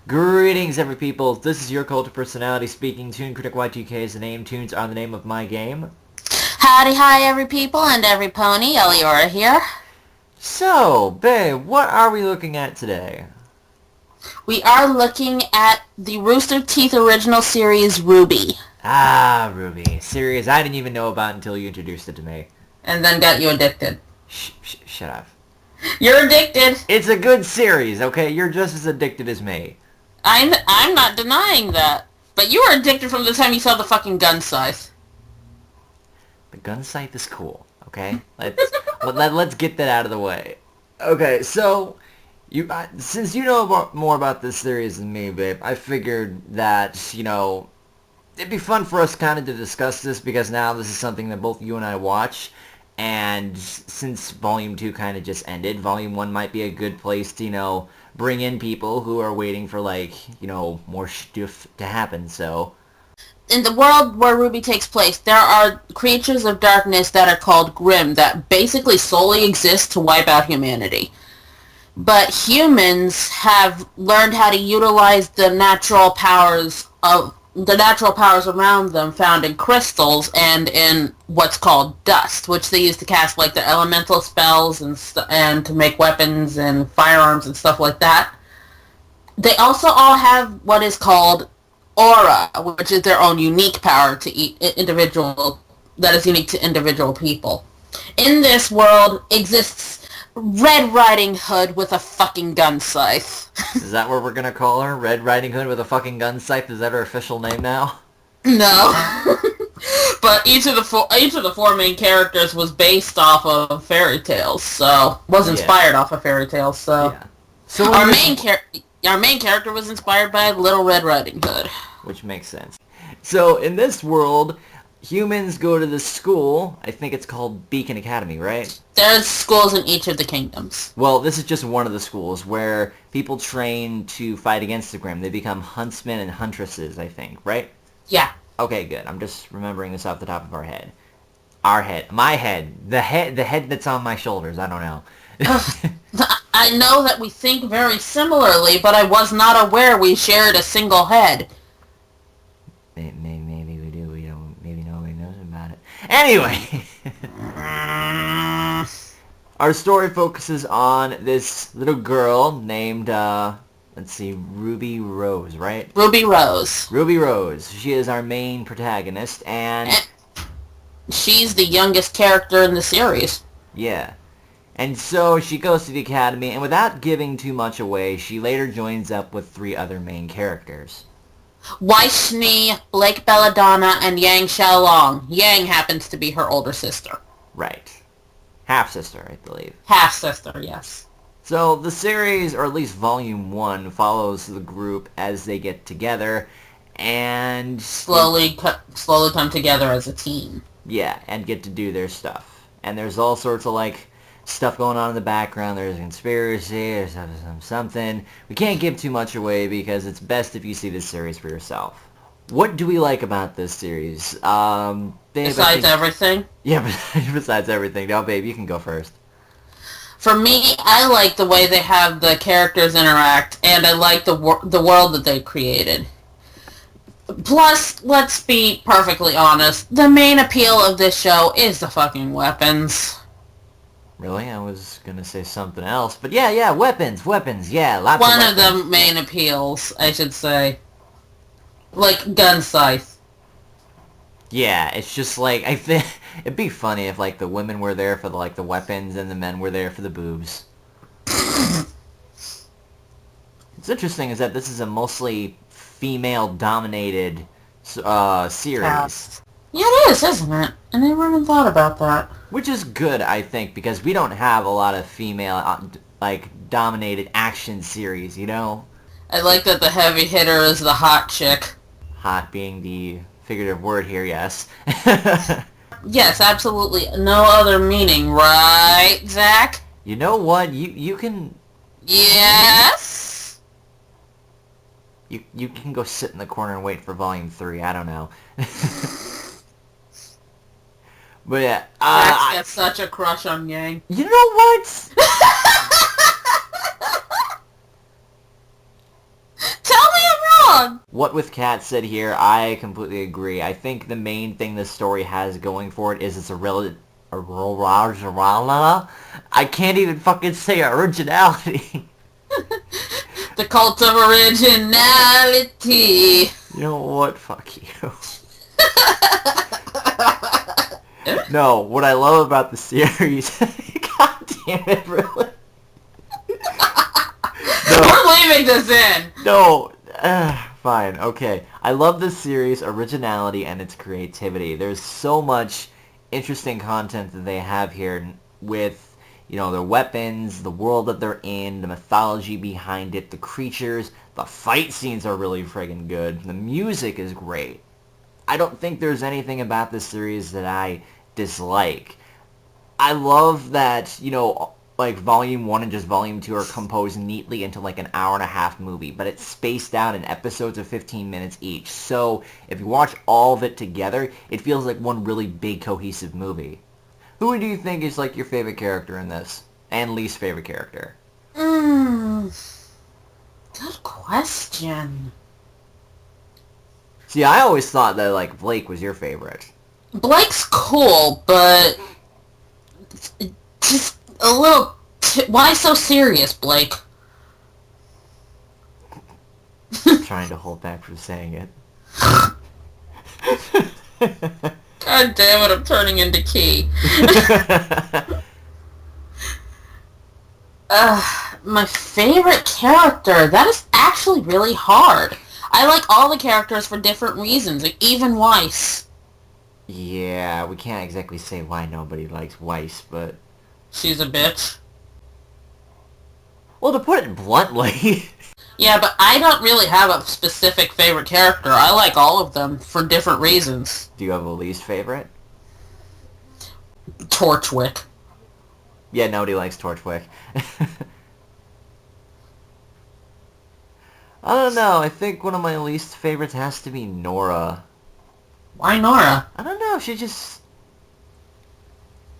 Greetings, every people. This is your cult of personality speaking. ToonKriticY2K is the name. Tunes are the name of my game. Howdy hi, every people and every pony. Eliyora here. So, babe, what are we looking at today? We are looking at the Rooster Teeth original series, RWBY. Ah, RWBY. Series I didn't even know about until you introduced it to me. And then got you addicted. Shut up. You're addicted. It's a good series, okay? You're just as addicted as me. I'm not denying that. But you were addicted from the time you saw the fucking gun size. The gun sight is cool, okay? Let's get that out of the way. Okay, so since you know more about this series than me, babe, I figured that, it'd be fun for us kind of to discuss this because now this is something that both you and I watch. And since Volume 2 kind of just ended, Volume 1 might be a good place to, bring in people who are waiting for, more stuff to happen, so... In the world where RWBY takes place, there are creatures of darkness that are called Grimm that basically solely exist to wipe out humanity. But humans have learned how to utilize the natural powers around them found in crystals and in what's called dust, which they use to cast their elemental spells and to make weapons and firearms and stuff like that. They also all have what is called aura, which is their own unique power that is unique to individual people. In this world exists Red Riding Hood with a fucking gun scythe. Is that what we're gonna call her? Red Riding Hood with a fucking gun scythe? Is that her official name now? No. But each of the four main characters was based off of fairy tales, so was inspired off of fairy tales. So, yeah. So our main character was inspired by Little Red Riding Hood, which makes sense. So in this world, humans go to the school. I think it's called Beacon Academy, right? There's schools in each of the kingdoms. Well, this is just one of the schools where people train to fight against the Grimm. They become huntsmen and huntresses, I think, right? Yeah. Okay, good. I'm just remembering this off the top of our head. Our head. My head. The head that's on my shoulders. I don't know. I know that we think very similarly, but I was not aware we shared a single head. Maybe we do. We don't. Maybe nobody knows about it. Anyway. Our story focuses on this little girl named, let's see, Ruby Rose, right? Ruby Rose. Ruby Rose. She is our main protagonist, and she's the youngest character in the series. Yeah. And so she goes to the academy, and without giving too much away, she later joins up with 3 other main characters. Weiss-Schnee, Blake Belladonna, and Yang Xiaolong. Yang happens to be her older sister. Right. Half-sister, I believe. Half-sister, yes. So the series, or at least Volume 1, follows the group as they get together and... slowly come together as a team. Yeah, and get to do their stuff. And there's all sorts of, stuff going on in the background. There's a conspiracy, there's something. We can't give too much away because it's best if you see this series for yourself. What do we like about this series? Besides everything? Yeah, besides everything. Now, babe, you can go first. For me, I like the way they have the characters interact, and I like the world that they created. Plus, let's be perfectly honest, the main appeal of this show is the fucking weapons. Really? I was gonna say something else, but yeah, weapons, yeah, lots of weapons. One of the main appeals, I should say. Like gun scythe. Yeah, it's just I think it'd be funny if the women were there for the weapons and the men were there for the boobs. What's interesting is that this is a mostly female-dominated series. Cast. Yeah, it is, isn't it? I never even thought about that. Which is good, I think, because we don't have a lot of female, dominated action series, I like that the heavy hitter is the hot chick. Hot being the figurative word here, yes. Yes, absolutely. No other meaning, right, Zach? You know what? You can... Yes? You can go sit in the corner and wait for Volume 3. I don't know. But yeah, Zach's got such a crush on Yang. You know what? Tell wrong. What with Kat said here, I completely agree. I think the main thing this story has going for it is it's I can't even fucking say originality. The cult of originality. You know what? Fuck you. No, what I love about the series... God damn it, really? No. We're leaving this in. No. Fine, okay. I love this series' originality and its creativity. There's so much interesting content that they have here with, you know, their weapons, the world that they're in, the mythology behind it, the creatures. The fight scenes are really friggin' good. The music is great. I don't think there's anything about this series that I dislike. I love that, you know, like Volume 1 and just Volume 2 are composed neatly into like an hour-and-a-half movie, but it's spaced out in episodes of 15 minutes each. So if you watch all of it together, it feels like one really big cohesive movie. Who do you think is like your favorite character in this? And least favorite character? Good question. See, I always thought that like Blake was your favorite. Blake's cool, but just a little... Why so serious, Blake? Trying to hold back from saying it. God damn it, I'm turning into Key. My favorite character? That is actually really hard. I like all the characters for different reasons, like even Weiss. Yeah, we can't exactly say why nobody likes Weiss, but... She's a bitch. Well, to put it bluntly... Yeah, but I don't really have a specific favorite character. I like all of them for different reasons. Do you have a least favorite? Torchwick. Yeah, nobody likes Torchwick. I don't know, I think one of my least favorites has to be Nora. Why Nora? I don't know, she just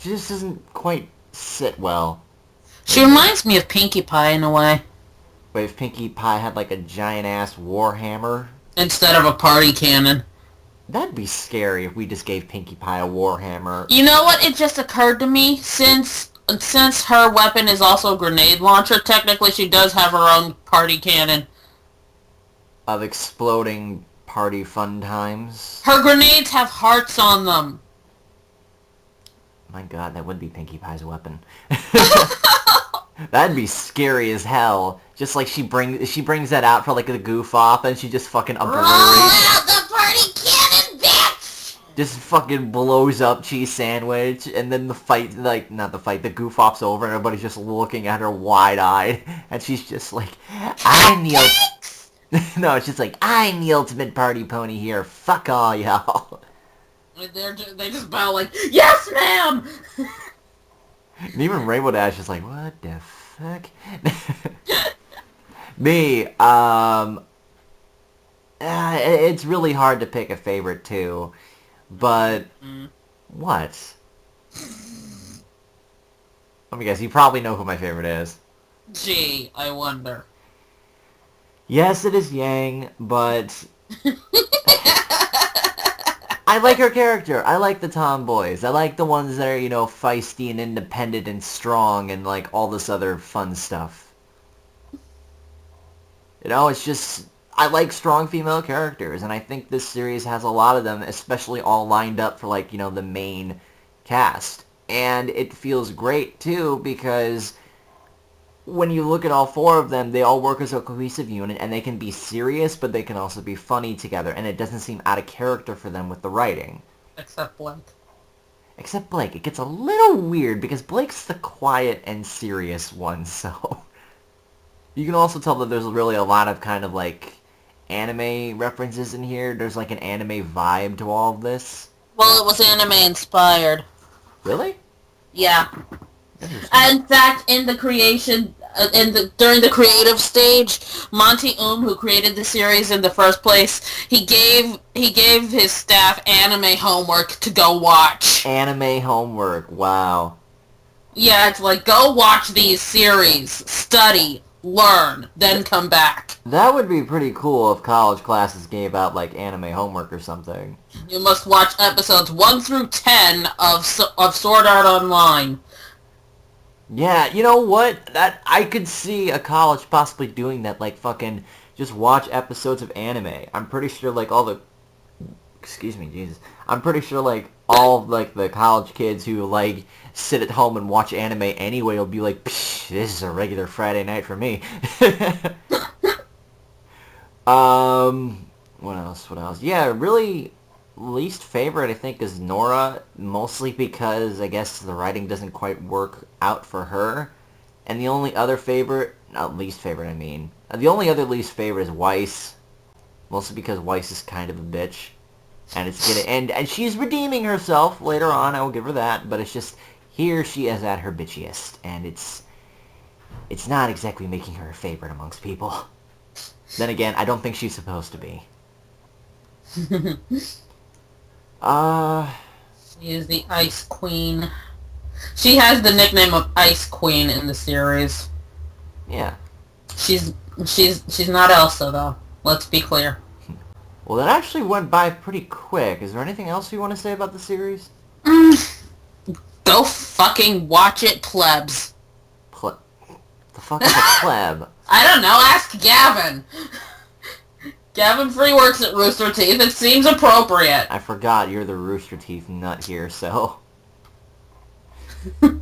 doesn't quite sit well. She reminds me of Pinkie Pie in a way. But if Pinkie Pie had like a giant-ass warhammer... Instead of a party cannon. That'd be scary if we just gave Pinkie Pie a warhammer. You know what? It just occurred to me, since her weapon is also a grenade launcher, technically she does have her own party cannon. Of exploding party fun times. Her grenades have hearts on them. My god, that would be Pinkie Pie's weapon. That'd be scary as hell. Just like she brings that out for like the goof off and she just fucking obliterates. Roll out the party cannon, bitch! Just fucking blows up Cheese Sandwich and then the fight, like, not the fight, the goof off's over and everybody's just looking at her wide-eyed and she's just like, I'm the No, it's just like, I'm the ultimate party pony here. Fuck all y'all. They just bow like, yes, ma'am! And even Rainbow Dash is like, what the fuck? Me, it's really hard to pick a favorite too, but what? Let me guess, you probably know who my favorite is. Gee, I wonder. Yes, it is Yang, but... I like her character. I like the tomboys. I like the ones that are, you know, feisty and independent and strong and, like, all this other fun stuff. You know, it's just... I like strong female characters, and I think this series has a lot of them, especially all lined up for, like, you know, the main cast. And it feels great, too, because... when you look at all four of them, they all work as a cohesive unit, and they can be serious, but they can also be funny together, and it doesn't seem out of character for them with the writing. Except Blake. Except Blake. It gets a little weird, because Blake's the quiet and serious one, so... You can also tell that there's really a lot of kind of, like, anime references in here. There's, like, an anime vibe to all of this. Well, it was anime-inspired. Really? Yeah. In fact, in the creation, during the creative stage, Monty who created the series in the first place, he gave his staff anime homework to go watch. Anime homework, wow. Yeah, it's like, go watch these series, study, learn, then come back. That would be pretty cool if college classes gave out, like, anime homework or something. You must watch episodes 1 through 10 of Sword Art Online. Yeah, you know what? That I could see a college possibly doing that, like, fucking just watch episodes of anime. I'm pretty sure, like, all the... Excuse me, Jesus. I'm pretty sure, like, all, like, the college kids who, like, sit at home and watch anime anyway will be like, psh, this is a regular Friday night for me. What else? What else? Yeah, really, least favorite, I think, is Nora, mostly because I guess the writing doesn't quite work out for her. And the only other favorite, not least favorite, I mean, the only other least favorite is Weiss, mostly because Weiss is kind of a bitch. And it's gonna and she's redeeming herself later on, I will give her that, but it's just, here she is at her bitchiest, and it's not exactly making her a favorite amongst people. Then again, I don't think she's supposed to be. She is the Ice Queen. She has the nickname of Ice Queen in the series. Yeah. She's not Elsa, though. Let's be clear. Well, that actually went by pretty quick. Is there anything else you want to say about the series? Go fucking watch it, plebs. The fuck is a pleb? I don't know. Ask Gavin. Gavin Free works at Rooster Teeth. It seems appropriate. I forgot you're the Rooster Teeth nut here, so...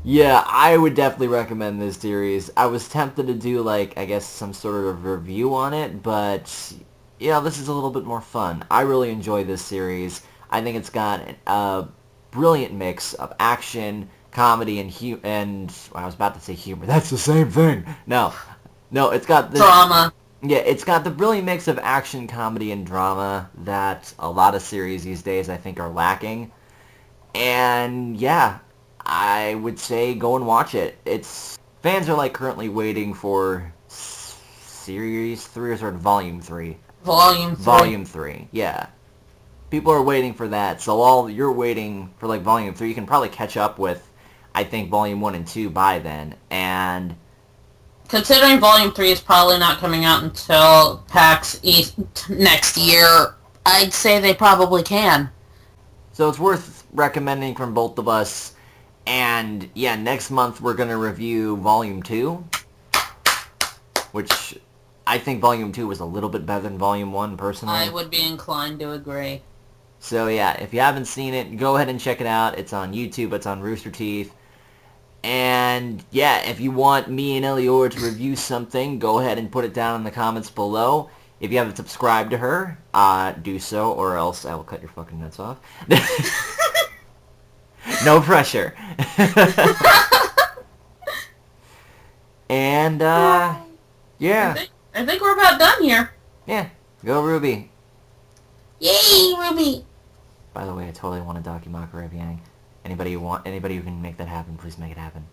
Yeah, I would definitely recommend this series. I was tempted to do, like, I guess some sort of review on it, but... Yeah, this is a little bit more fun. I really enjoy this series. I think it's got a brilliant mix of action, comedy, and I was about to say humor. That's the same thing. No, it's got the drama. Yeah, it's got the brilliant mix of action, comedy, and drama that a lot of series these days I think are lacking. And yeah, I would say go and watch it. Fans are like currently waiting for series 3 or sort of volume 3. Volume 3, yeah. People are waiting for that, so while you're waiting for, like, Volume 3, you can probably catch up with, I think, Volume 1 and 2 by then, and... Considering Volume 3 is probably not coming out until PAX East next year, I'd say they probably can. So it's worth recommending from both of us, and, yeah, next month we're going to review Volume 2, which... I think Volume 2 was a little bit better than Volume 1, personally. I would be inclined to agree. So, yeah, if you haven't seen it, go ahead and check it out. It's on YouTube. It's on Rooster Teeth. And, yeah, if you want me and Eliyora to review something, go ahead and put it down in the comments below. If you haven't subscribed to her, do so, or else I will cut your fucking nuts off. No pressure. And, yeah. I think we're about done here. Yeah. Go RWBY. Yay, RWBY. By the way, I totally want a Dakimakura Yang. Anybody who can make that happen, please make it happen.